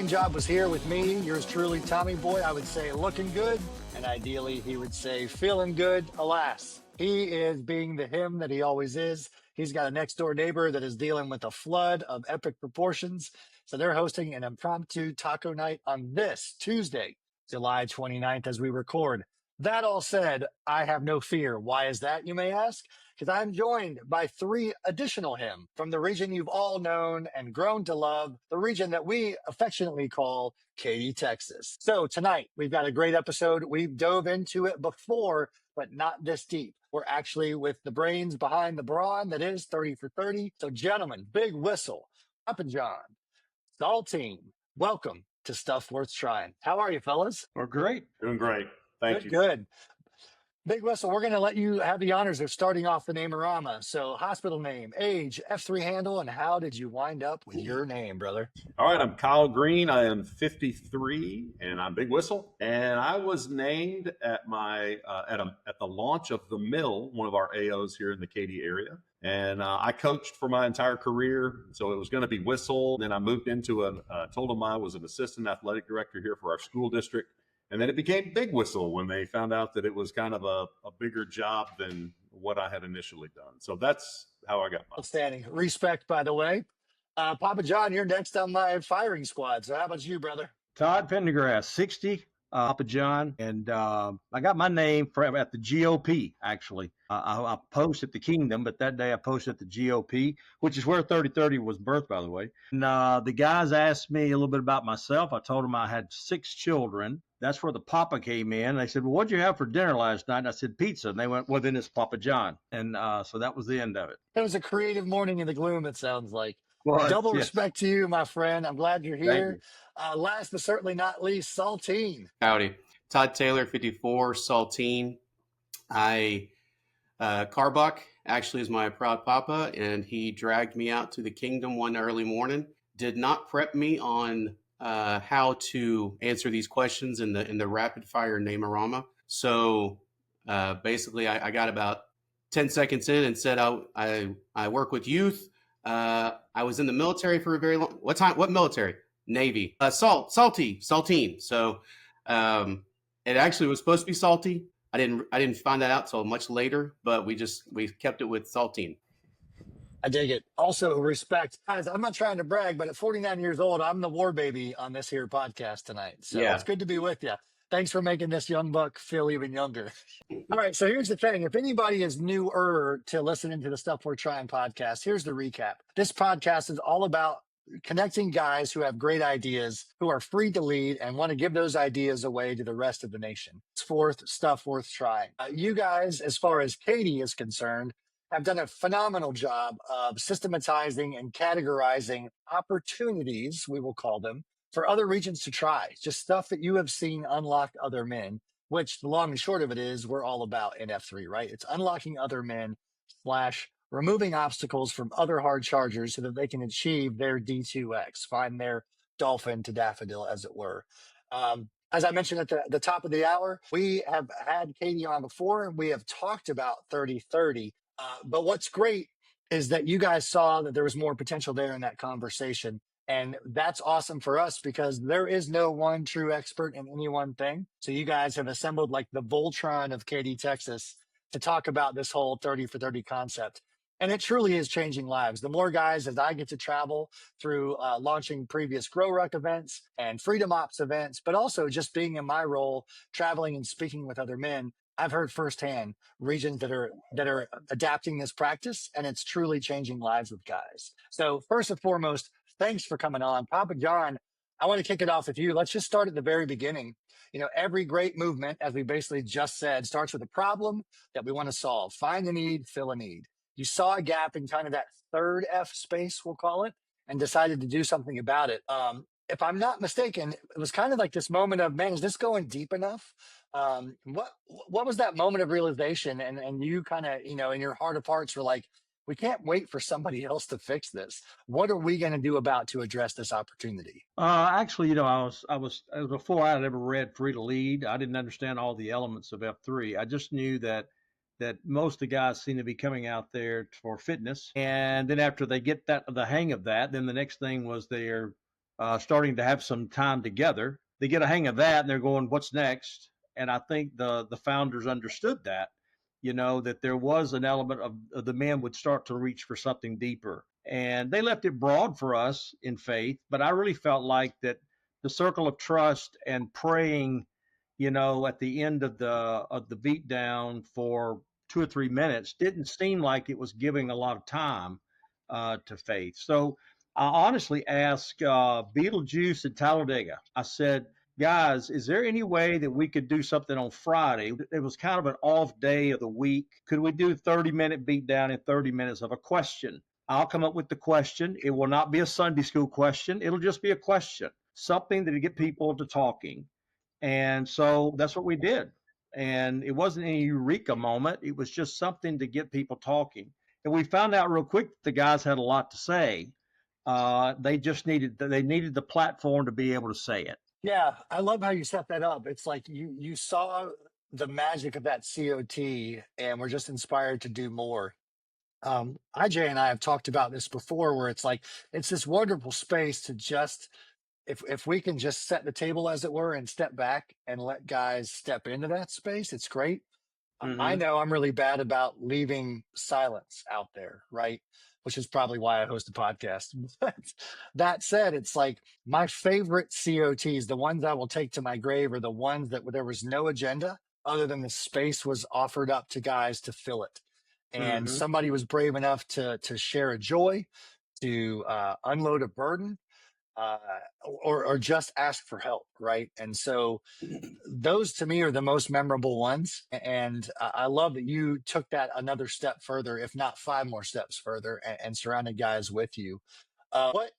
Dream job was here with me, yours truly, Tommy Boy. I would say looking good, and ideally he would say feeling good. Alas, he is being the him that he always is. He's got a next door neighbor that is dealing with a flood of epic proportions. So they're hosting an impromptu taco night on this Tuesday, July 29th, as we record. That all said, I have no fear. Why is that, you may ask? Because I'm joined by three additional him from the region you've all known and grown to love, the region that we affectionately call Katy, Texas. So tonight, we've got a great episode. We've dove into it before, but not this deep. We're actually with the brains behind the brawn that is 30 for 30. So gentlemen, big whistle, Papa John, Saltine, welcome to Stuff Worth Trying. How are you, fellas? We're great. Doing great. Thank you. Good. Big Whistle, we're going to let you have the honors of starting off the name-orama. So hospital name, age, F3 handle, and how did you wind up with your name, brother? All right, I'm Kyle Green. I am 53, and I'm Big Whistle. And I was named at my at the launch of The Mill, one of our AOs here in the Katy area. And I coached for my entire career, so it was going to be Whistle. Then I moved into told them I was an assistant athletic director here for our school district. And then it became Big Whistle when they found out that it was kind of a bigger job than what I had initially done. So that's how I got mine. Outstanding. Respect, by the way. Papa John, you're next on my firing squad. So how about you, brother? Todd Pendergrass, 60, Papa John. And I got my name at the GOP, actually. I post at the Kingdom, but that day I posted at the GOP, which is where 3030 was birthed, by the way. And the guys asked me a little bit about myself. I told them I had 6 children. That's where the Papa came in. They said, well, what'd you have for dinner last night? And I said, pizza. And they went, well, then it's Papa John. And so that was the end of it. It was a creative morning in the gloom, it sounds like. Well, Double respect to you, my friend. I'm glad you're here. You. Last but certainly not least, Saltine. Howdy. Todd Taylor, 54, Saltine. Carbuck actually is my proud papa, and he dragged me out to the Kingdom one early morning. Did not prep me on how to answer these questions in the rapid fire name-orama. So basically, I got about 10 seconds in and said I work with youth. I was in the military for a very long. What military? Navy. Saltine. So it actually was supposed to be salty. I didn't find that out till much later, but we kept it with Saltine. I dig it. Also, respect. Guys, I'm not trying to brag, but at 49 years old, I'm the war baby on this here podcast tonight. So It's good to be with you. Thanks for making this young buck feel even younger. All right, so here's the thing. If anybody is newer to listening to the Stuff We're Trying podcast, here's the recap. This podcast is all about connecting guys who have great ideas, who are free to lead and want to give those ideas away to the rest of the nation. It's stuff worth trying. You guys, as far as Katy is concerned, have done a phenomenal job of systematizing and categorizing opportunities, we will call them, for other regions to try. Just stuff that you have seen unlock other men, which the long and short of it is we're all about in F3, right? It's unlocking other men / removing obstacles from other hard chargers so that they can achieve their D2X, find their dolphin to daffodil, as it were. As I mentioned at the top of the hour, we have had Katy on before, and we have talked about 3030. But what's great is that you guys saw that there was more potential there in that conversation. And that's awesome for us because there is no one true expert in any one thing. So you guys have assembled like the Voltron of Katy, Texas to talk about this whole 30 for 30 concept. And it truly is changing lives. The more guys as I get to travel through launching previous Grow Ruck events and Freedom Ops events, but also just being in my role, traveling and speaking with other men, I've heard firsthand regions that are adapting this practice, and it's truly changing lives with guys. So first and foremost, thanks for coming on. Papa John, I want to kick it off with you. Let's just start at the very beginning. You know, every great movement, as we basically just said, starts with a problem that we want to solve. Find the need, fill a need. You saw a gap in kind of that third F space, we'll call it, and decided to do something about it. If I'm not mistaken, it was kind of like this moment of, man, is this going deep enough? What was that moment of realization? And you kind of, you know, in your heart of hearts were like, we can't wait for somebody else to fix this. What are we going to do to address this opportunity? Actually, you know, I was before I had ever read Free to Lead. I didn't understand all the elements of F3. I just knew that most of the guys seem to be coming out there for fitness. And then after they get the hang of that, then the next thing was they're starting to have some time together. They get a hang of that and they're going, what's next? And I think the founders understood that, that there was an element of the men would start to reach for something deeper. And they left it broad for us in faith, but I really felt like that the circle of trust and praying, at the end of the beat down for 2 or 3 minutes didn't seem like it was giving a lot of time to faith. So I honestly asked Beetlejuice and Talladega. I said, guys, is there any way that we could do something on Friday? It was kind of an off day of the week. Could we do 30-minute beat down in 30 minutes of a question? I'll come up with the question. It will not be a Sunday school question. It'll just be a question, something that to get people to talking. And so that's what we did. And it wasn't any eureka moment. It was just something to get people talking. And we found out real quick that the guys had a lot to say. They just needed the platform to be able to say it. Yeah, I love how you set that up. It's like you saw the magic of that COT and we're just inspired to do more. IJ and I have talked about this before where it's like it's this wonderful space to just if we can just set the table as it were and step back and let guys step into that space, it's great. I know I'm really bad about leaving silence out there, right? Which is probably why I host a podcast. But that said, it's like my favorite COTs, the ones I will take to my grave, are the ones that there was no agenda other than the space was offered up to guys to fill it. And somebody was brave enough to share a joy, to unload a burden, or just ask for help, right? And so those to me are the most memorable ones. And I love that you took that another step further, if not 5 more steps further, and surrounded guys with you. What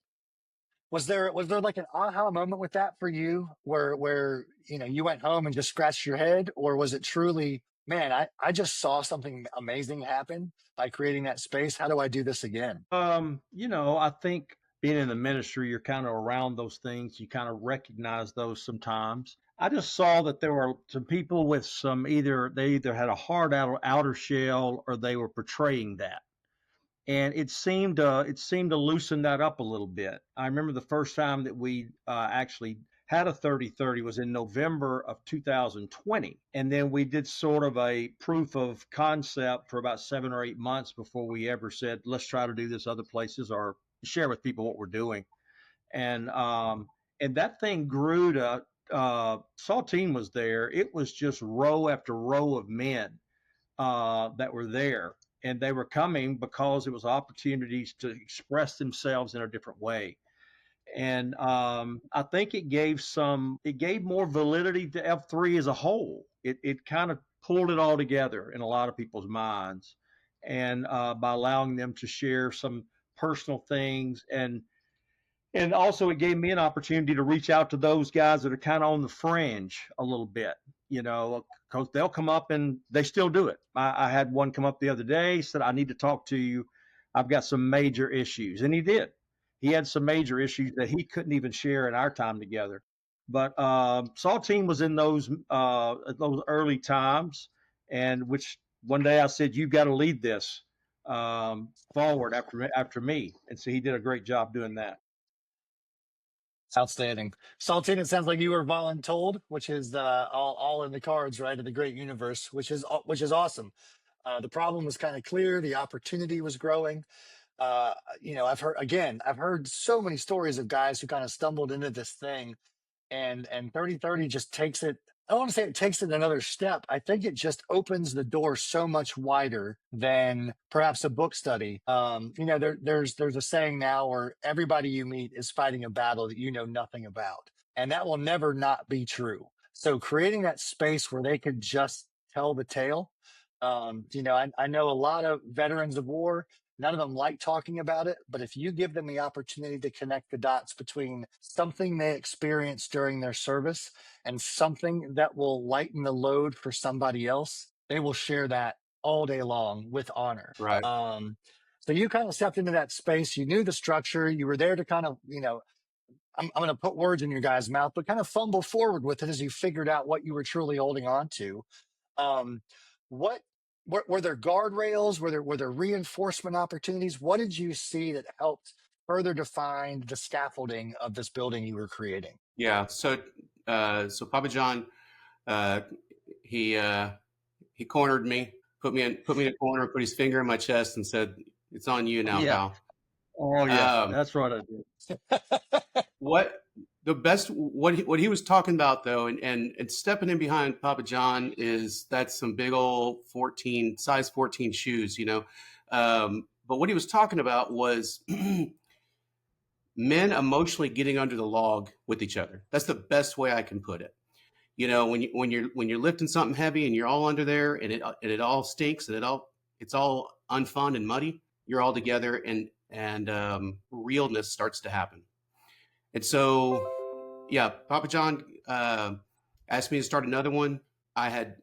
was there like an aha moment with that for you where you went home and just scratched your head, or was it truly, man, I just saw something amazing happen by creating that space. How do I do this again? I think being in the ministry, you're kind of around those things. You kind of recognize those sometimes. I just saw that there were some people with they either had a hard outer shell or they were portraying that. And it seemed to loosen that up a little bit. I remember the first time that we actually had a 30-30 was in November of 2020. And then we did sort of a proof of concept for about 7 or 8 months before we ever said, let's try to do this other places or share with people what we're doing. And that thing grew to Saltine was there. It was just row after row of men that were there. And they were coming because it was opportunities to express themselves in a different way. And I think it gave more validity to F3 as a whole. It kind of pulled it all together in a lot of people's minds. And by allowing them to share some personal things and also it gave me an opportunity to reach out to those guys that are kind of on the fringe a little bit, because they'll come up and they still do it. I had one come up the other day, said, I need to talk to you. I've got some major issues. And he did. He had some major issues that he couldn't even share in our time together. But Saltine was in those early times, and which one day I said, you've got to lead this forward after me. And so he did a great job doing that. Outstanding. Saltine, it sounds like you were voluntold, which is all in the cards, right, of the great universe, which is awesome. The problem was kind of clear. The opportunity was growing. I've heard so many stories of guys who kind of stumbled into this thing, and 30-30 just takes it. I don't want to say it takes it another step. I think it just opens the door so much wider than perhaps a book study. There's a saying now where everybody you meet is fighting a battle that you know nothing about, and that will never not be true. So creating that space where they could just tell the tale. I know a lot of veterans of war. None of them like talking about it, but if you give them the opportunity to connect the dots between something they experienced during their service and something that will lighten the load for somebody else, they will share that all day long with honor. Right. So you kind of stepped into that space. You knew the structure. You were there to kind of, I'm going to put words in your guys' mouth, but kind of fumble forward with it as you figured out what you were truly holding on to. What were there guardrails? Were there reinforcement opportunities? What did you see that helped further defined the scaffolding of this building you were creating? Yeah. So Papa John, he cornered me, put me in a corner, put his finger in my chest, and said, "It's on you now, Yeah. pal." Oh yeah. That's right. I did. What he was talking about though, and stepping in behind Papa John that's some big old size 14 shoes, but what he was talking about was men emotionally getting under the log with each other. That's the best way I can put it. When you're lifting something heavy and you're all under there and it all stinks and it's all unfun and muddy, you're all together and realness starts to happen. And so, yeah, Papa John asked me to start another one. I had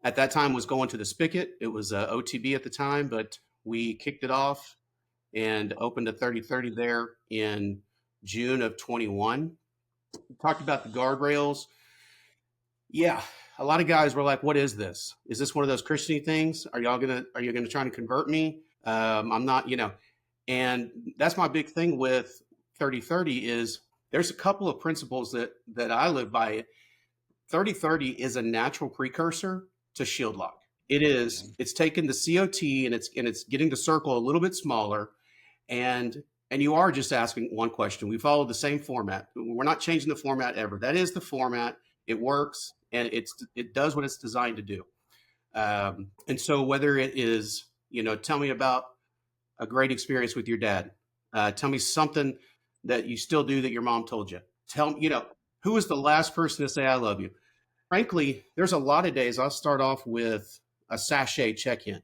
at that time was going to the Spigot. It was OTB at the time, but we kicked it off and opened a 3030 there in June of 21. Talked about the guardrails. Yeah, a lot of guys were like, "What is this? Is this one of those Christian things? Are you gonna try to convert me? I'm not, And that's my big thing with 3030 is there's a couple of principles that I live by. 3030 is a natural precursor to shield lock. It's taking the COT and it's getting the circle a little bit smaller, and you are just asking one question. We follow the same format. We're not changing the format ever. That is the format. It works and it does what it's designed to do. And so whether it is, tell me about a great experience with your dad. Tell me something that you still do that your mom told you. Tell me, who was the last person to say I love you? Frankly, there's a lot of days I'll start off with a sachet check-in,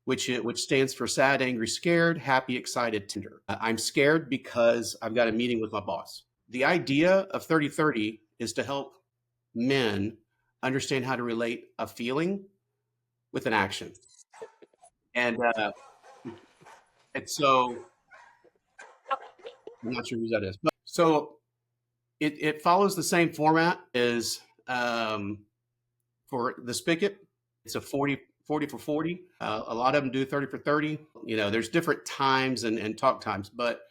which stands for sad, angry, scared, happy, excited, tender. I'm scared because I've got a meeting with my boss. The idea of 3030 is to help men understand how to relate a feeling with an action. And so I'm not sure who that is. But, so it follows the same format as for the Spigot. It's a 40 for 40. A lot of them do 30 for 30. There's different times and talk times, but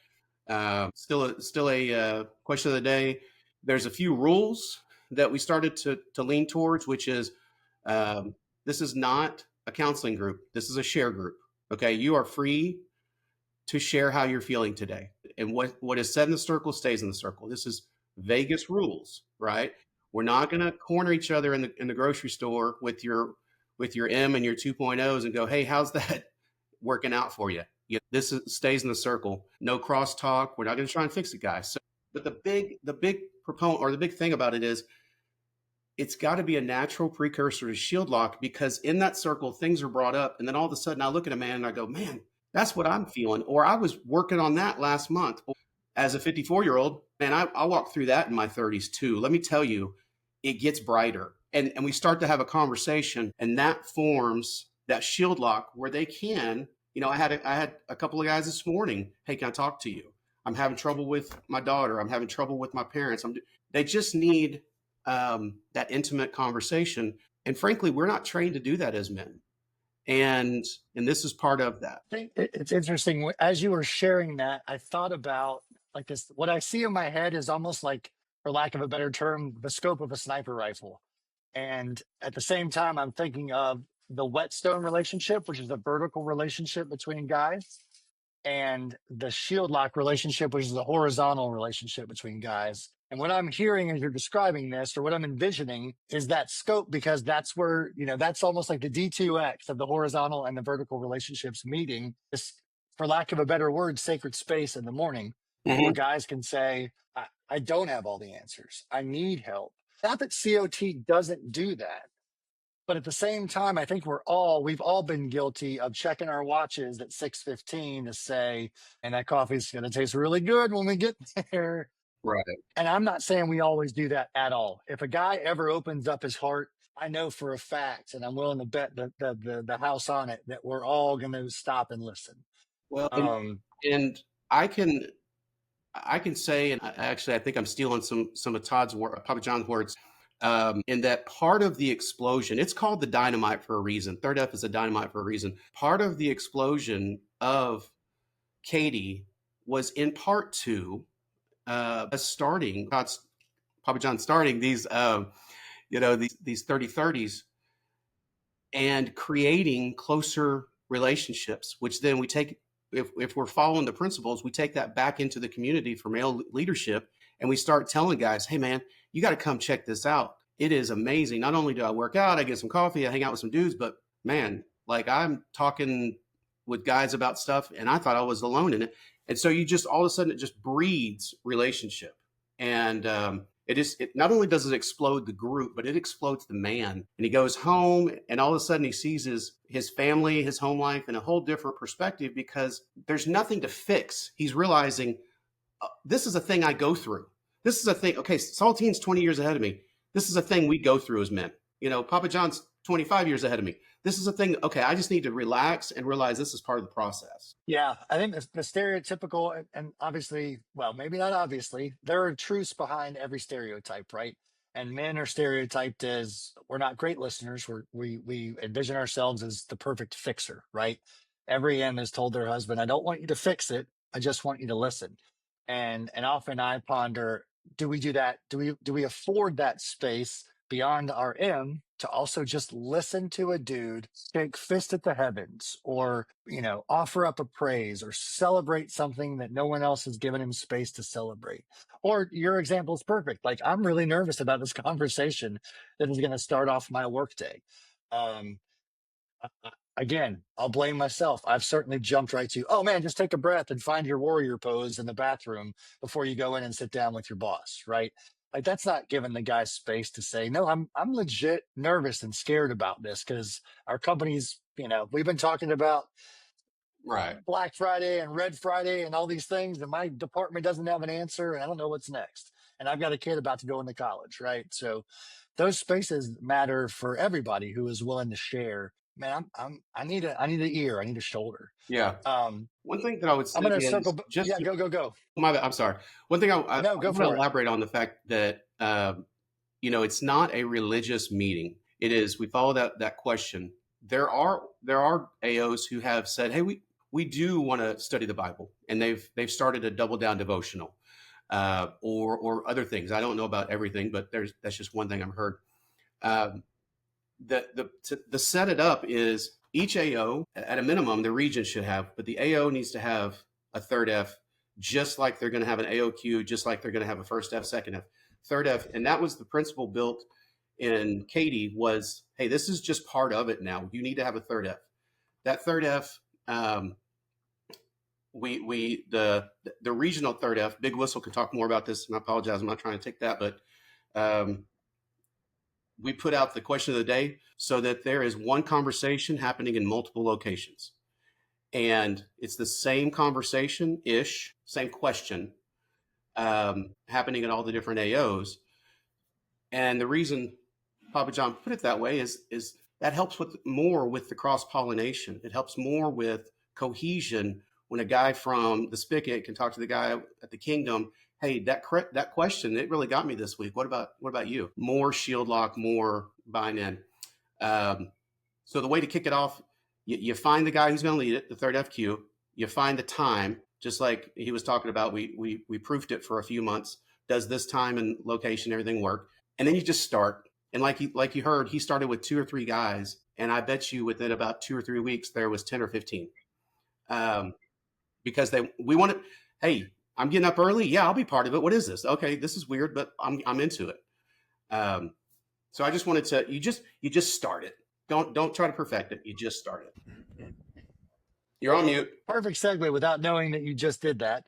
still a question of the day. There's a few rules that we started to lean towards, which is this is not a counseling group. This is a share group. Okay, you are free to share how you're feeling today, and what is said in the circle stays in the circle. This is Vegas rules, right? We're not going to corner each other in the grocery store with your M and your 2.0s and go, "Hey, how's that working out for you?" This stays in the circle. No crosstalk. We're not going to try and fix it, guys. So, but the big proponent or the big thing about it is it's got to be a natural precursor to shield lock, because in that circle, things are brought up. And then all of a sudden I look at a man and I go, "Man, that's what I'm feeling." Or I was working on that last month. As a 54-year-old, man, I walked through that in my 30s too. Let me tell you, it gets brighter. And we start to have a conversation, and that forms that shield lock where they can, I had a couple of guys this morning. "Hey, can I talk to you? I'm having trouble with my daughter. I'm having trouble with my parents." They just need that intimate conversation. And frankly, we're not trained to do that as men. And this is part of that. It's interesting. As you were sharing that, I thought about like this. What I see in my head is almost like, for lack of a better term, the scope of a sniper rifle. And at the same time, I'm thinking of the whetstone relationship, which is a vertical relationship between guys, and the shield lock relationship, which is a horizontal relationship between guys. And what I'm hearing as you're describing this, or what I'm envisioning, is that scope, because that's where, that's almost like the D2X of the horizontal and the vertical relationships meeting. This, for lack of a better word, sacred space in the morning, where guys can say, I don't have all the answers. I need help. Not that COT doesn't do that. But at the same time, I think we've all been guilty of checking our watches at 6:15 to say, and that coffee's going to taste really good when we get there. Right. And I'm not saying we always do that at all. If a guy ever opens up his heart, I know for a fact, and I'm willing to bet the house on it, that we're all going to stop and listen. Well, and I can say, and actually, I think I'm stealing some of Papa John's words. In that part of the explosion, it's called the dynamite for a reason. Third F is a dynamite for a reason. Part of the explosion of Katy was in part to Papa John starting these, these 30-30s and creating closer relationships, which then we take, if we're following the principles, we take that back into the community for male leadership, and we start telling guys, hey man, you got to come check this out. It is amazing. Not only do I work out, I get some coffee, I hang out with some dudes, but man, like I'm talking with guys about stuff and I thought I was alone in it. And so you just, all of a sudden it just breeds relationship. And it not only does it explode the group, but it explodes the man. And he goes home and all of a sudden he sees his family, his home life in a whole different perspective, because there's nothing to fix. He's realizing this is a thing I go through. This is a thing. Okay, Saltine's 20 years ahead of me. This is a thing we go through as men. Papa John's 25 years ahead of me. This is a thing. Okay, I just need to relax and realize this is part of the process. Yeah, I think the stereotypical, and obviously, well, maybe not obviously, there are truths behind every stereotype, right? And men are stereotyped as we're not great listeners. We envision ourselves as the perfect fixer, right? Every man has told their husband, "I don't want you to fix it. I just want you to listen." And often I ponder, do we do that? Do we afford that space beyond our M to also just listen to a dude shake fist at the heavens, or offer up a praise or celebrate something that no one else has given him space to celebrate? Or your example is perfect. Like, I'm really nervous about this conversation that is going to start off my workday. Again, I'll blame myself. I've certainly jumped right to, oh man, just take a breath and find your warrior pose in the bathroom before you go in and sit down with your boss, right? Like, that's not giving the guy space to say, no, I'm legit nervous and scared about this, because our company's, we've been talking about Right. Black Friday and Red Friday and all these things, and my department doesn't have an answer, and I don't know what's next. And I've got a kid about to go into college, right? So those spaces matter for everybody who is willing to share. Man, I need an ear, I need a shoulder. Yeah. One thing that I would say I'm going to is circle. just, Yeah, go. I'm sorry. One thing I No, go want to for it. elaborate on the fact that, it's not a religious meeting. It is, we follow that question. There are AOs who have said, hey, we do want to study the Bible, and they've started a double down devotional, or other things. I don't know about everything, but that's just one thing I've heard. The set it up is each AO, at a minimum, the region should have, but the AO needs to have a third F, just like they're going to have an AOQ, just like they're going to have a first F, second F, third F. And that was the principle built in Katy was, hey, this is just part of it now. You need to have a third F. That third F, the regional third F, Big Whistle can talk more about this, and I apologize, I'm not trying to take that, but we put out the question of the day so that there is one conversation happening in multiple locations. And it's the same conversation-ish, same question happening in all the different AOs. And the reason Papa John put it that way is that helps more with the cross-pollination. It helps more with cohesion when a guy from the Spigot can talk to the guy at the Kingdom. Hey, that question, it really got me this week. What about you? More shield lock, more bind in. So the way to kick it off, you find the guy who's going to lead it, the third FQ. You find the time, just like he was talking about. We proofed it for a few months. Does this time and location, everything work? And then you just start. And like you heard, he started with 2 or 3 guys, and I bet you within about 2 or 3 weeks there was 10 or 15. Because we want to. Hey, I'm getting up early. Yeah, I'll be part of it. What is this? Okay, this is weird, but I'm into it. So I just wanted to. You just start it. Don't try to perfect it. You just start it. You're on mute. Perfect segue without knowing that you just did that.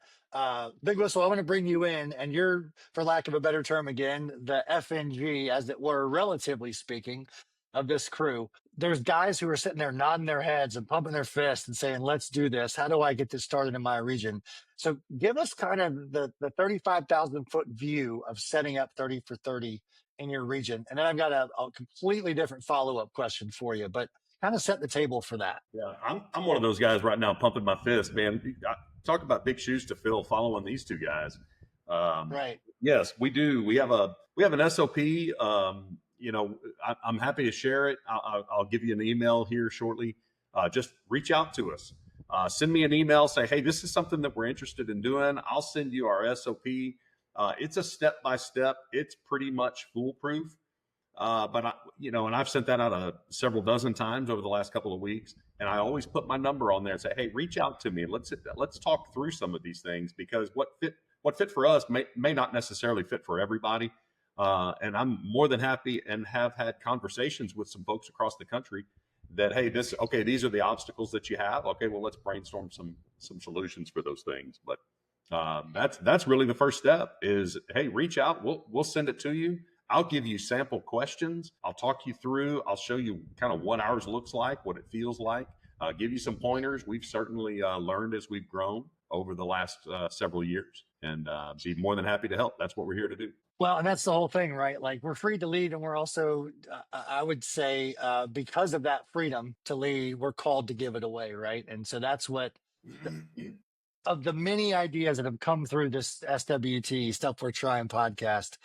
Big Whistle, I want to bring you in, and you're, for lack of a better term again, the FNG, as it were, relatively speaking, of this crew. There's guys who are sitting there nodding their heads and pumping their fists and saying, let's do this. How do I get this started in my region? So give us kind of the 35,000 foot view of setting up 30 for 30 in your region. And then I've got a completely different follow-up question for you, but kind of set the table for that. Yeah, I'm one of those guys right now pumping my fist, man. Talk about big shoes to fill following these two guys. Right. Yes, we do. We have an SOP. I'm happy to share it. I'll give you an email here shortly. Just reach out to us. send me an email, say, hey, this is something that we're interested in doing. I'll send you our SOP. It's a step-by-step. It's pretty much foolproof. But and I've sent that out several dozen times over the last couple of weeks, and I always put my number on there and say, "Hey, reach out to me. Let's talk through some of these things, because what fit for us may not necessarily fit for everybody." And I'm more than happy and have had conversations with some folks across the country that, hey, these are the obstacles that you have. Okay, well, let's brainstorm some solutions for those things. But that's really the first step is, hey, reach out. We'll send it to you. I'll give you sample questions. I'll talk you through. I'll show you kind of what ours looks like, what it feels like. Give you some pointers. We've certainly learned as we've grown over the last several years, and be more than happy to help. That's what we're here to do. Well, and that's the whole thing, right? Like, we're free to lead, and we're also, I would say, because of that freedom to lead, we're called to give it away, right? And so that's what, of the many ideas that have come through this SWT Stuff We're Trying podcast,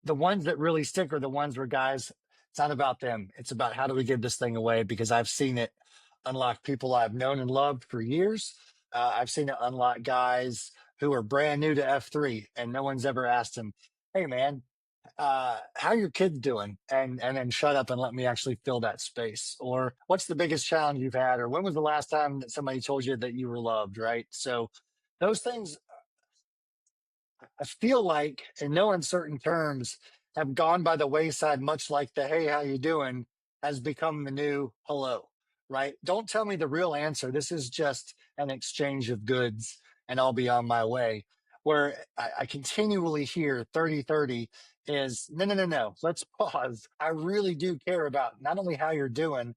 the ones that really stick are the ones where, guys, it's not about them. It's about how do we give this thing away? Because I've seen it unlock people I've known and loved for years. I've seen it unlock guys who are brand new to F3, and no one's ever asked them, hey, man, how your kids doing? And then shut up and let me actually fill that space. Or what's the biggest challenge you've had? Or when was the last time that somebody told you that you were loved, right? So those things, I feel like, in no uncertain terms, have gone by the wayside, much like the "hey, how you doing" has become the new "hello," right? Don't tell me the real answer. This is just an exchange of goods, and I'll be on my way. Where I continually hear 30-30 is, no, no, no, no. Let's pause. I really do care about not only how you're doing,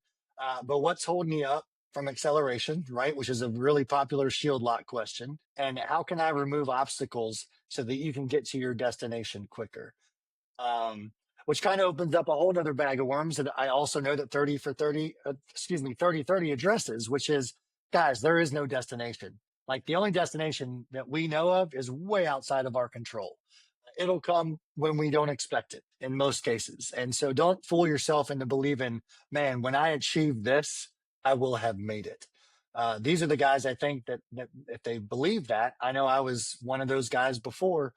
but what's holding you up from acceleration, right? Which is a really popular shield lock question. And how can I remove obstacles so that you can get to your destination quicker? Which kind of opens up a whole other bag of worms that I also know that 30-30 addresses, which is, guys, there is no destination. Like, the only destination that we know of is way outside of our control. It'll come when we don't expect it in most cases. And so don't fool yourself into believing, man, when I achieve this, I will have made it. These are the guys, I think, that if they believe that, I know I was one of those guys before,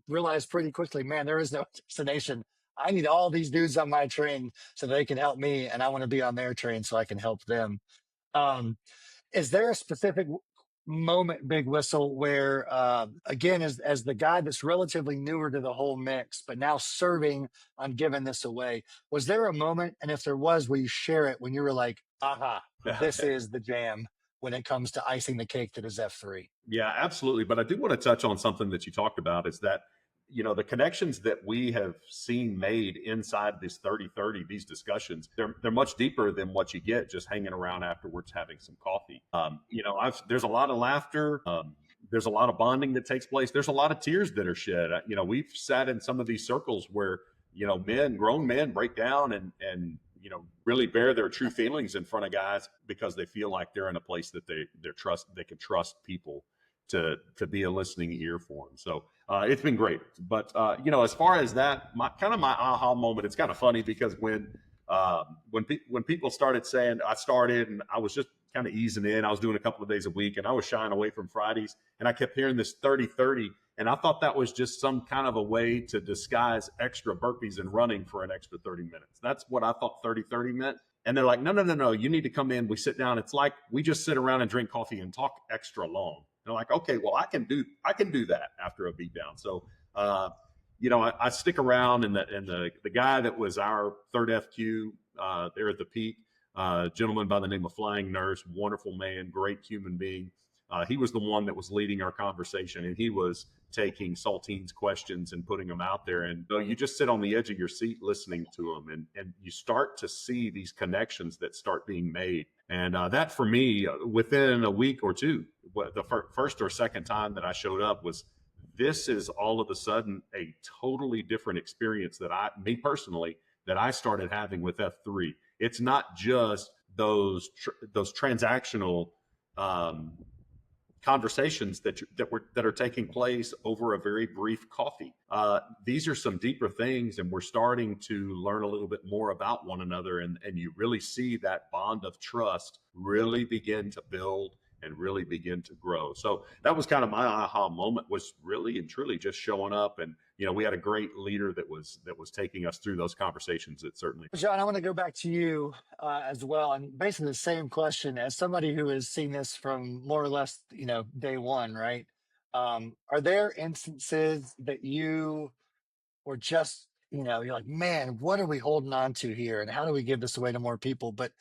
realized pretty quickly, man, there is no destination. I need all these dudes on my train so they can help me, and I want to be on their train so I can help them. Is there a specific moment, Big Whistle, where, again, as the guy that's relatively newer to the whole mix, but now serving on giving this away, was there a moment, and if there was, will you share it, when you were like, aha, this is the jam when it comes to icing the cake that is F3? Yeah, absolutely. But I do want to touch on something that you talked about, is that, the connections that we have seen made inside this 30-30, these discussions, they're much deeper than what you get just hanging around afterwards having some coffee. There's a lot of laughter. There's a lot of bonding that takes place. There's a lot of tears that are shed. We've sat in some of these circles where, grown men break down and really bear their true feelings in front of guys, because they feel like they're in a place that they can trust people to be a listening ear for them. So it's been great. But as far as that, my aha moment, it's kind of funny, because when people started saying, I started and I was just kind of easing in, I was doing a couple of days a week, and I was shying away from Fridays, and I kept hearing this 30-30, and I thought that was just some kind of a way to disguise extra burpees and running for an extra 30 minutes. That's what I thought 30-30 meant. And they're like, no, you need to come in. We sit down. It's like we just sit around and drink coffee and talk extra long. And I'm like, okay, well, I can do that after a beat down. So, I stick around, and the guy that was our third FQ there at the peak, gentleman by the name of Flying Nurse, wonderful man, great human being. He was the one that was leading our conversation, and he was taking Saltine's questions and putting them out there. And you just sit on the edge of your seat listening to them, and you start to see these connections that start being made. And that, for me, within a week or two, the first or second time that I showed up, was, this is all of a sudden a totally different experience that I started having with F3. It's not just those transactional conversations that are taking place over a very brief coffee. These are some deeper things, and we're starting to learn a little bit more about one another, and you really see that bond of trust really begin to build and really begin to grow. So that was kind of my aha moment, was really and truly just showing up. And we had a great leader that was taking us through those conversations. It certainly. John, I want to go back to you as well, and basically the same question as somebody who has seen this from more or less day one, right? Are there instances that you were just you're like, man, what are we holding on to here, and how do we give this away to more people? But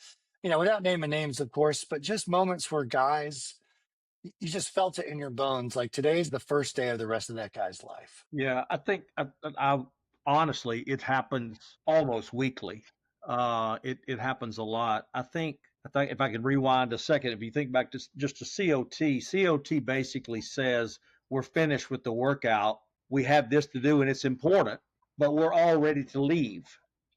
without naming names, of course, but just moments where guys, you just felt it in your bones, like today's the first day of the rest of that guy's life. Yeah, I think I honestly, it happens almost weekly. It happens a lot. I think if I could rewind a second, if you think back to just to COT basically says we're finished with the workout. We have this to do, and it's important, but we're all ready to leave.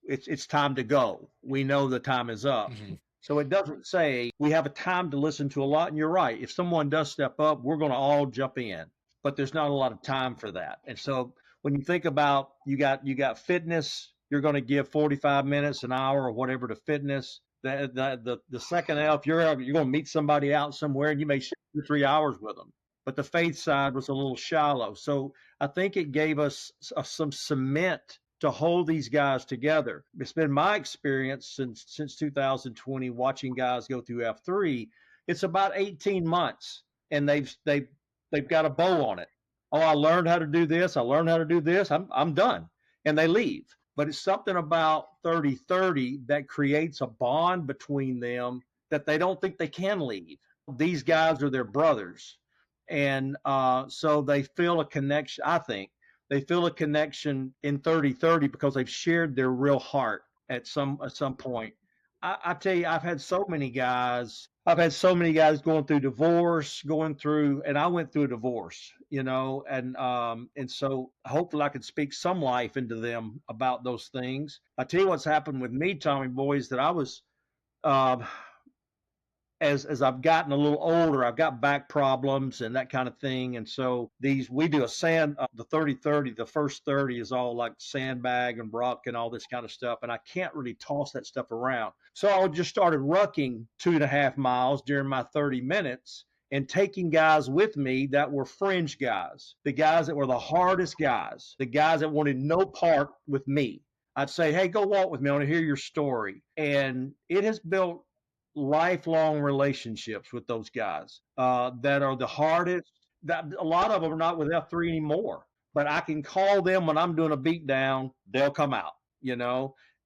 It's time to go. We know the time is up. Mm-hmm. So it doesn't say we have a time to listen to a lot. And you're right. If someone does step up, we're going to all jump in, but there's not a lot of time for that. And so when you think about you got fitness, you're going to give 45 minutes, an hour, or whatever to fitness. The second F, you're going to meet somebody out somewhere, and you may share 2-3 hours with them. But the faith side was a little shallow. So I think it gave us some cement to hold these guys together. It's been my experience since 2020 watching guys go through F3. It's about 18 months, and they've got a bow on it. Oh, I learned how to do this. I learned how to do this. I'm done, and they leave. But it's something about 30-30 that creates a bond between them that they don't think they can leave. These guys are their brothers, and so they feel a connection. I think they feel a connection in 30-30 because they've shared their real heart at some point. I tell you, I've had so many guys going through divorce, and I went through a divorce, and so hopefully I can speak some life into them about those things. I tell you what's happened with me, Tommy boys, that I was, as I've gotten a little older, I've got back problems and that kind of thing. And so we do the 30-30, the first 30 is all like sandbag and rock and all this kind of stuff. And I can't really toss that stuff around. So I just started rucking 2.5 miles during my 30 minutes and taking guys with me that were fringe guys, the guys that were the hardest guys, the guys that wanted no part with me. I'd say, hey, go walk with me. I want to hear your story. And it has built lifelong relationships with those guys that are the hardest. That a lot of them are not with F3 anymore, but I can call them when I'm doing a beat down. They'll come out,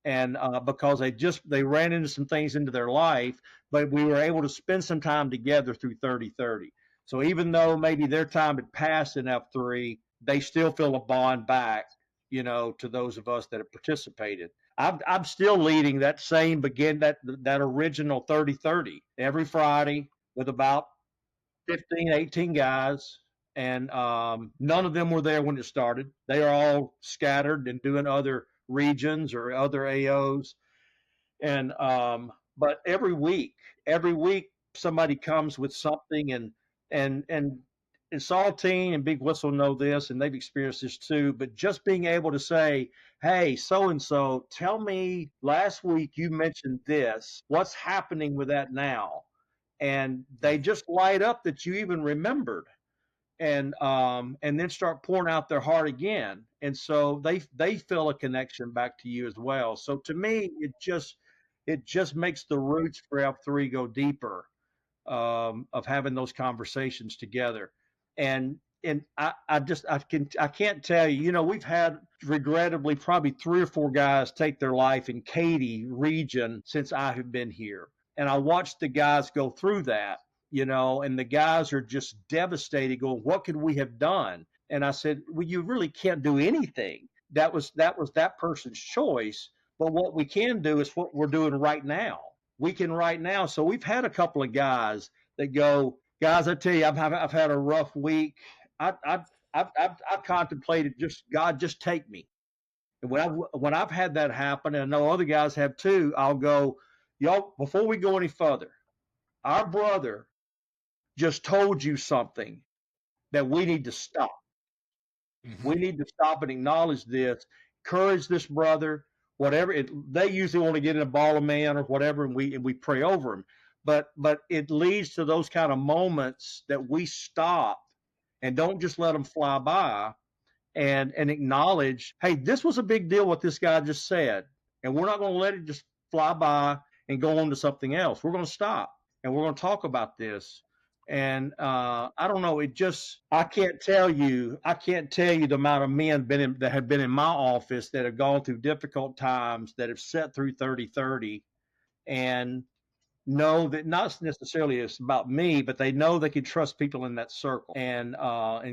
and because they ran into some things into their life, but we were able to spend some time together through 30-30. So even though maybe their time had passed in F3, they still feel a bond back, to those of us that have participated. I'm still leading that original 30-30 every Friday with about 15, 18 guys. And none of them were there when it started. They are all scattered and doing other regions or other AOs. And but every week somebody comes with something, and Saltine and Big Whistle know this, and they've experienced this too. But just being able to say, hey, so-and-so, tell me, last week you mentioned this. What's happening with that now? And they just light up that you even remembered, and then start pouring out their heart again. And so they feel a connection back to you as well. So to me, it just makes the roots for F3 go deeper, of having those conversations together. And I can't tell you, we've had regrettably probably 3 or 4 guys take their life in Katy region since I have been here. And I watched the guys go through that, and the guys are just devastated going, what could we have done? And I said, well, you really can't do anything. That was that person's choice. But what we can do is what we're doing right now. We can right now. So we've had a couple of guys that go, guys, I tell you, I've had a rough week. I've contemplated God, just take me. And when I've had that happen, and I know other guys have too, I'll go, y'all, before we go any further, our brother just told you something that we need to stop. Mm-hmm. We need to stop and acknowledge this, encourage this brother, whatever. They usually want to get in a ball of man or whatever, and we pray over him. But it leads to those kind of moments that we stop and don't just let them fly by, and acknowledge, hey, this was a big deal what this guy just said, and we're not going to let it just fly by and go on to something else. We're going to stop and we're going to talk about this. And I don't know. I can't tell you the amount of men that have been in my office that have gone through difficult times, that have sat through 30-30, and know that not necessarily it's about me, but they know they can trust people in that circle, and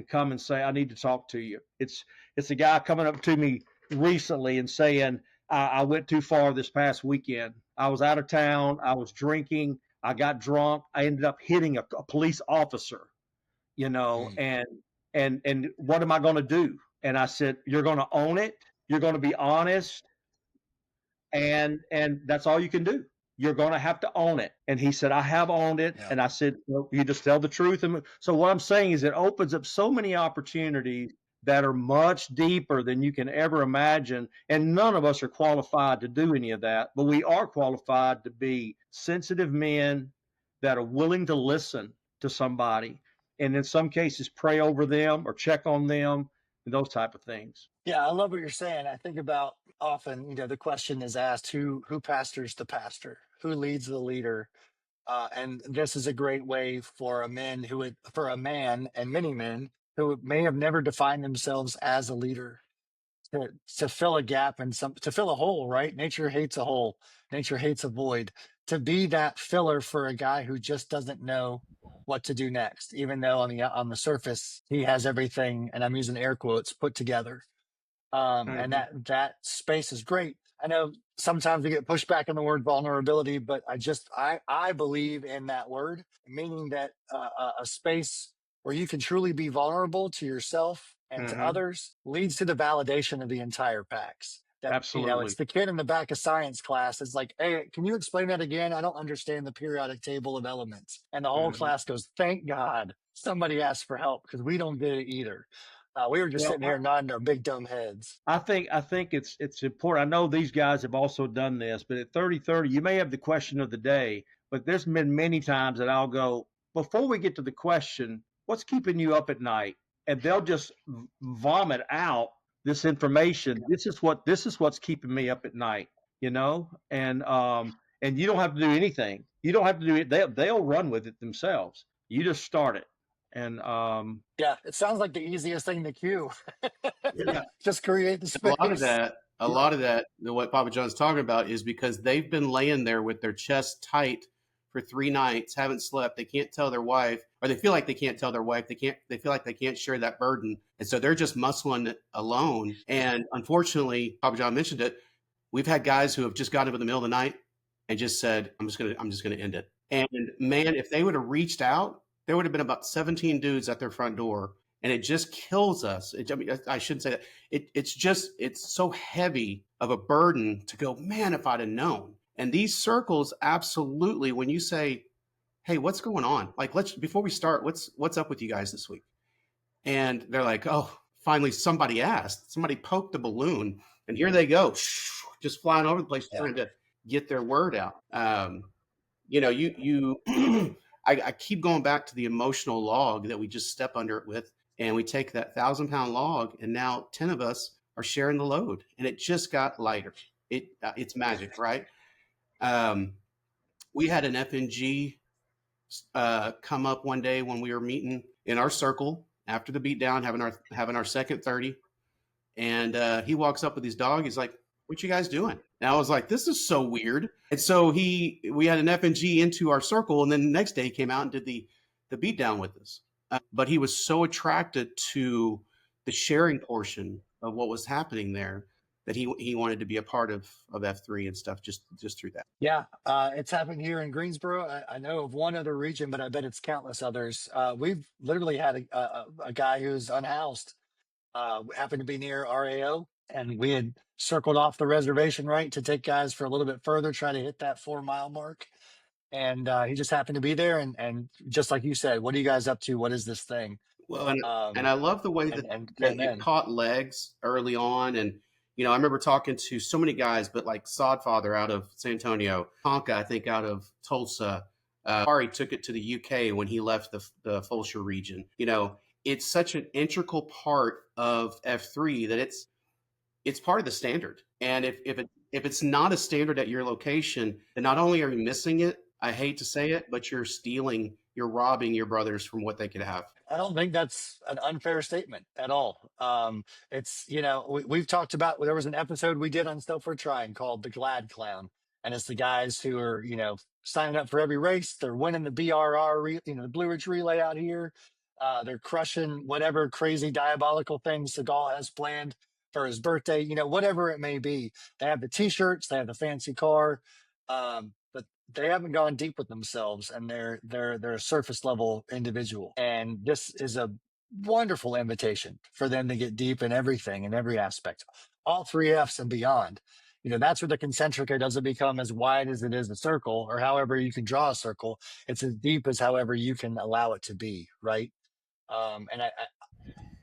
come and say, I need to talk to you. It's a guy coming up to me recently and saying, I went too far this past weekend. I was out of town. I was drinking. I got drunk. I ended up hitting a police officer, and what am I going to do? And I said, you're going to own it. You're going to be honest, and that's all you can do. You're going to have to own it. And he said, I have owned it. Yeah. And I said, well, you just tell the truth. And so what I'm saying is it opens up so many opportunities that are much deeper than you can ever imagine. And none of us are qualified to do any of that, but we are qualified to be sensitive men that are willing to listen to somebody, and in some cases pray over them or check on them and those type of things. Yeah, I love what you're saying. I think about often, the question is asked, who pastors the pastor, who leads the leader, and this is a great way for for a man and many men who may have never defined themselves as a leader, to fill a gap and to fill a hole. Right? Nature hates a hole. Nature hates a void. To be that filler for a guy who just doesn't know what to do next, even though on the surface he has everything, and I'm using air quotes, put together. And Mhm. that space is great. I know sometimes we get pushed back on the word vulnerability, but I believe in that word, meaning that a space where you can truly be vulnerable to yourself and to Mhm. others leads to the validation of the entire PAX. That, it's Absolutely. the kid in the back of science class. It's like, hey, can you explain that again? I don't understand the periodic table of elements. And the whole Mhm. class goes, thank God somebody asked for help, because we don't get it either. We were just Well, sitting here nodding our big dumb heads. I think it's important. I know these guys have also done this, but at 30-30, you may have the question of the day, but there's been many times that I'll go, before we get to the question, what's keeping you up at night? And they'll just vomit out this information. This is what's keeping me up at night, and you don't have to do anything. You don't have to do it. They'll run with it themselves. You just start it. And Yeah, it sounds like the easiest thing to queue. yeah, Just create the A lot of space. that, what Papa John's talking about is because they've been laying there with their chest tight for 3 nights, haven't slept. They can't tell their wife, or they feel like they can't tell their wife. They feel like they can't share that burden, and so they're just muscling it alone. And unfortunately, Papa John mentioned it. We've had guys who have just gotten up in the middle of the night and just said, I'm just gonna end it. And man, if they would have reached out, there would have been about 17 dudes at their front door. And it just kills us. I mean, I shouldn't say that. It's so heavy of a burden to go, man, if I'd have known. And these circles, absolutely, when you say, hey, what's going on? Like, before we start, what's up with you guys this week? And they're like, oh, finally somebody asked. Somebody poked the balloon, and here they go, just flying over the place Yeah. trying to get their word out. I keep going back to the emotional log that we just step under it with, and we take that 1,000-pound log, and now 10 of us are sharing the load, and it just got lighter. It's magic, right? We had an FNG come up one day when we were meeting in our circle after the beatdown, having our second 30, and he walks up with his dog. He's like, what you guys doing? And I was like, this is so weird. And so we had an FNG into our circle, and then the next day he came out and did the beatdown with us. But he was so attracted to the sharing portion of what was happening there that he wanted to be a part of F3 and stuff just through that. Yeah, it's happened here in Greensboro. I know of one other region, but I bet it's countless others. We've literally had a guy who's unhoused, happened to be near RAO, and we had circled off the reservation, right, to take guys for a little bit further, try to hit that 4 mile mark. and he just happened to be there. And just like you said, what are you guys up to? What is this thing? Well, and I love the way And that came it in. caught legs early on. And, I remember talking to so many guys, but like Sodfather out of San Antonio, Tonka, I think, out of Tulsa. Ari took it to the UK when he left the Fulshire region. It's such an integral part of F3 that it's part of the standard. And if it's not a standard at your location, then not only are you missing it, I hate to say it, but you're robbing your brothers from what they could have. I don't think that's an unfair statement at all. It's, we've talked about, there was an episode we did on Still for Trying called The Glad Clown. And it's the guys who are, signing up for every race. They're winning the BRR, the Blue Ridge Relay out here. They're crushing whatever crazy diabolical things Seagal has planned for his birthday, whatever it may be. They have the t-shirts, they have the fancy car. But they haven't gone deep with themselves, and they're a surface level individual. And this is a wonderful invitation for them to get deep in everything, in every aspect, all three F's and beyond. That's where the concentrica doesn't become as wide as it is a circle, or however you can draw a circle. It's as deep as however you can allow it to be, right? And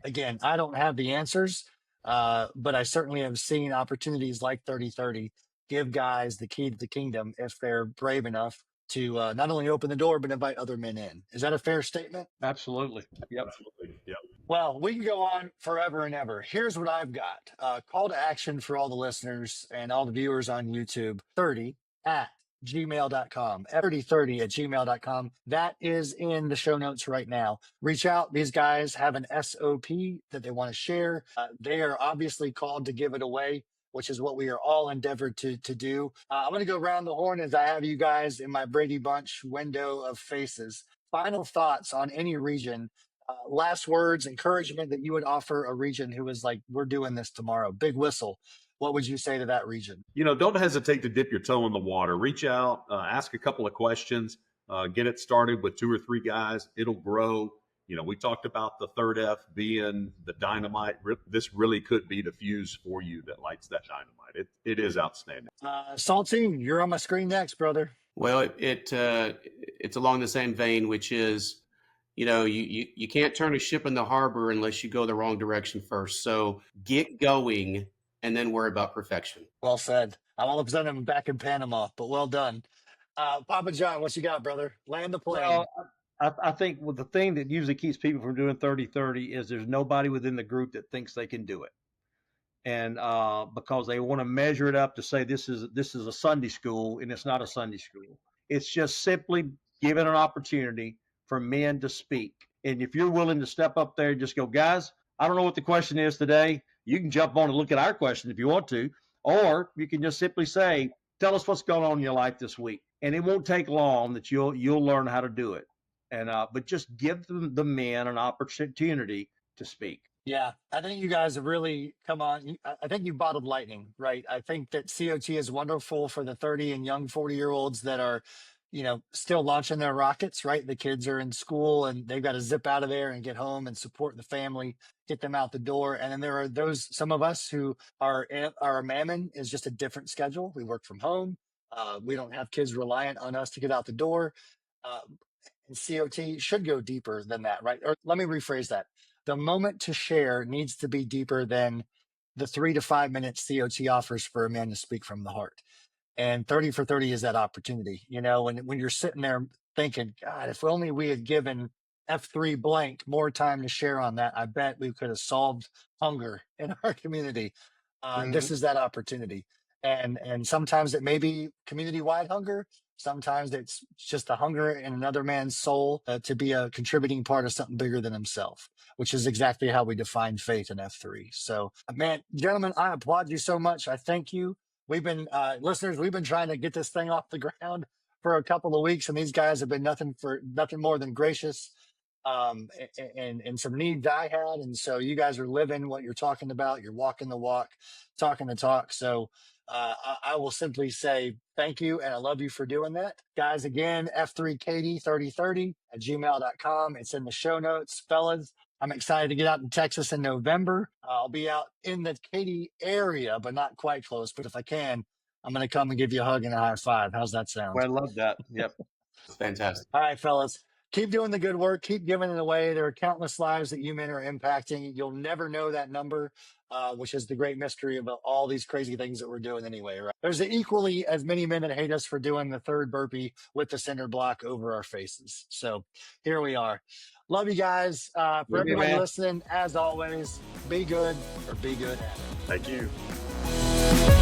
again, I don't have the answers, but I certainly have seen opportunities like 3030 give guys the key to the kingdom if they're brave enough to not only open the door, but invite other men in. Is that a fair statement? Absolutely. Yep. Absolutely. Yep. Well, we can go on forever and ever. Here's what I've got. Call to action for all the listeners and all the viewers on YouTube. 30 at gmail.com, 3030 at gmail.com. That is in the show notes right now. Reach out. These guys have an SOP that they want to share. They are obviously called to give it away, which is what we are all endeavored to do. I'm going to go around the horn as I have you guys in my Brady Bunch window of faces. Final thoughts on any region. Last words, encouragement that you would offer a region who is like, we're doing this tomorrow. Big whistle. What would you say to that region? Don't hesitate to dip your toe in the water. Reach out, ask a couple of questions, get it started with 2 or 3 guys. It'll grow. We talked about the third F being the dynamite. This really could be the fuse for you that lights that dynamite. It is outstanding. Saltine, you're on my screen next, brother. Well, it's along the same vein, which is, you can't turn a ship in the harbor unless you go the wrong direction first. So get going and then worry about perfection. Well said. I'm all of a sudden back in Panama, but well done. Papa John, what you got, brother? Land the plane. Well, I think the thing that usually keeps people from doing 30-30 is there's nobody within the group that thinks they can do it. And because they want to measure it up to say this is a Sunday school, and it's not a Sunday school. It's just simply giving an opportunity for men to speak. And if you're willing to step up there and just go, guys, I don't know what the question is today. You can jump on and look at our question if you want to, or you can just simply say, tell us what's going on in your life this week. And it won't take long that you'll learn how to do it. And but just give the men an opportunity to speak. Yeah, I think you guys have really come on. I think you bottled lightning, right? I think that COT is wonderful for the 30 and young 40-year-olds that are, still launching their rockets, right? The kids are in school and they've got to zip out of there and get home and support the family, get them out the door. And then there are some of us who our mammon is just a different schedule. We work from home. We don't have kids reliant on us to get out the door. And COT should go deeper than that, right? Or let me rephrase that. The moment to share needs to be deeper than the 3 to 5 minutes COT offers for a man to speak from the heart. And 30 for 30 is that opportunity. When you're sitting there thinking, God, if only we had given F3 blank more time to share on that, I bet we could have solved hunger in our community. This is that opportunity. And sometimes it may be community-wide hunger. Sometimes it's just a hunger in another man's soul to be a contributing part of something bigger than himself, which is exactly how we define faith in F3. So, man, gentlemen, I applaud you so much. I thank you. We've been, listeners, we've been trying to get this thing off the ground for a couple of weeks, and these guys have been nothing more than gracious. And some needs I had. And so you guys are living what you're talking about. You're walking the walk, talking the talk. So I will simply say thank you. And I love you for doing that. Guys, again, F3 Katy 3030 at gmail.com. It's in the show notes, fellas. I'm excited to get out in Texas in November. I'll be out in the Katy area, but not quite close. But if I can, I'm going to come and give you a hug and a high five. How's that sound? Well, I love that. Yep. It's fantastic. All right, fellas. Keep doing the good work. Keep giving it away. There are countless lives that you men are impacting. You'll never know that number, which is the great mystery about all these crazy things that we're doing anyway, right? There's equally as many men that hate us for doing the third burpee with the cinder block over our faces. So here we are. Love you guys. For Love you, everybody man. listening, as always, be good or be good at it. Thank you.